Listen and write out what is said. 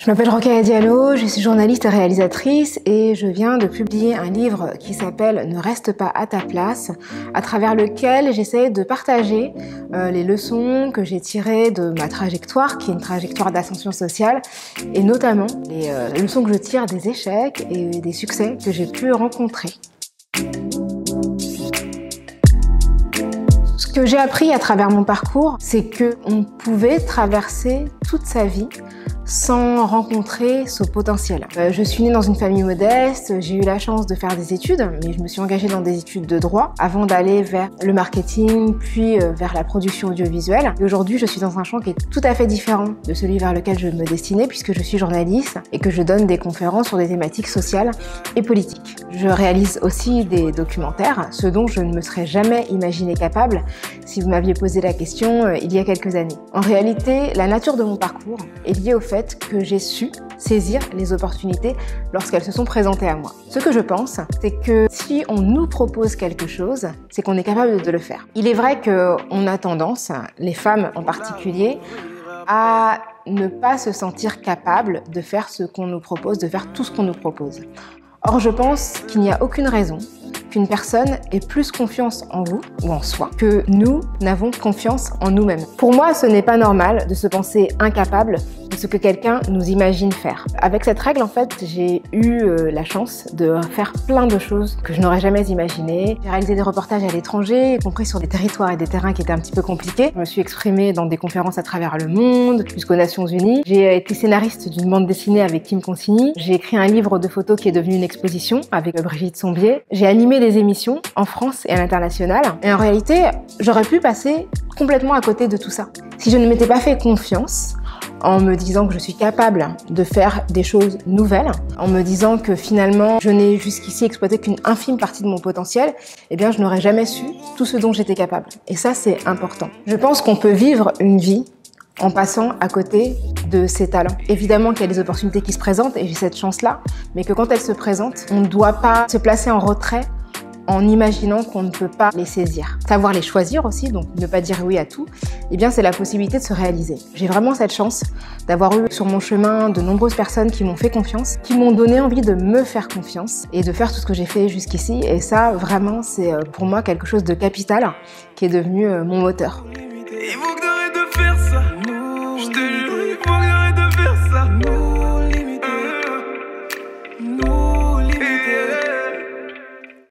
Je m'appelle Rokhaya Diallo, je suis journaliste et réalisatrice et je viens de publier un livre qui s'appelle « Ne reste pas à ta place » à travers lequel j'essaie de partager les leçons que j'ai tirées de ma trajectoire, qui est une trajectoire d'ascension sociale, et notamment les leçons que je tire des échecs et des succès que j'ai pu rencontrer. Ce que j'ai appris à travers mon parcours, c'est qu'on pouvait traverser toute sa vie sans rencontrer ce potentiel. Je suis née dans une famille modeste, j'ai eu la chance de faire des études, mais je me suis engagée dans des études de droit avant d'aller vers le marketing, puis vers la production audiovisuelle. Et aujourd'hui, je suis dans un champ qui est tout à fait différent de celui vers lequel je me destinais, puisque je suis journaliste et que je donne des conférences sur des thématiques sociales et politiques. Je réalise aussi des documentaires, ce dont je ne me serais jamais imaginé capable si vous m'aviez posé la question il y a quelques années. En réalité, la nature de mon parcours est liée au fait que j'ai su saisir les opportunités lorsqu'elles se sont présentées à moi. Ce que je pense, c'est que si on nous propose quelque chose, c'est qu'on est capable de le faire. Il est vrai qu'on a tendance, les femmes en particulier, à ne pas se sentir capable de faire ce qu'on nous propose, de faire tout ce qu'on nous propose. Or, je pense qu'il n'y a aucune raison qu'une personne ait plus confiance en vous ou en soi que nous n'avons confiance en nous-mêmes. Pour moi, ce n'est pas normal de se penser incapable de ce que quelqu'un nous imagine faire. Avec cette règle, en fait, j'ai eu la chance de faire plein de choses que je n'aurais jamais imaginées. J'ai réalisé des reportages à l'étranger, y compris sur des territoires et des terrains qui étaient un petit peu compliqués. Je me suis exprimée dans des conférences à travers le monde, jusqu'aux Nations Unies. J'ai été scénariste d'une bande dessinée avec Kim Consigny. J'ai écrit un livre de photos qui est devenu une exposition avec Brigitte Sombier. J'ai animé des émissions en France et à l'international. Et en réalité, j'aurais pu passer complètement à côté de tout ça. Si je ne m'étais pas fait confiance, en me disant que je suis capable de faire des choses nouvelles, en me disant que finalement je n'ai jusqu'ici exploité qu'une infime partie de mon potentiel, eh bien je n'aurais jamais su tout ce dont j'étais capable. Et ça, c'est important. Je pense qu'on peut vivre une vie en passant à côté de ses talents. Évidemment qu'il y a des opportunités qui se présentent, et j'ai cette chance-là, mais que quand elles se présentent, on ne doit pas se placer en retrait en imaginant qu'on ne peut pas les saisir. Savoir les choisir aussi, donc ne pas dire oui à tout, eh bien c'est la possibilité de se réaliser. J'ai vraiment cette chance d'avoir eu sur mon chemin de nombreuses personnes qui m'ont fait confiance, qui m'ont donné envie de me faire confiance et de faire tout ce que j'ai fait jusqu'ici. Et ça, vraiment, c'est pour moi quelque chose de capital qui est devenu mon moteur. Il faut que t'arrêtes de faire ça. Je te jure.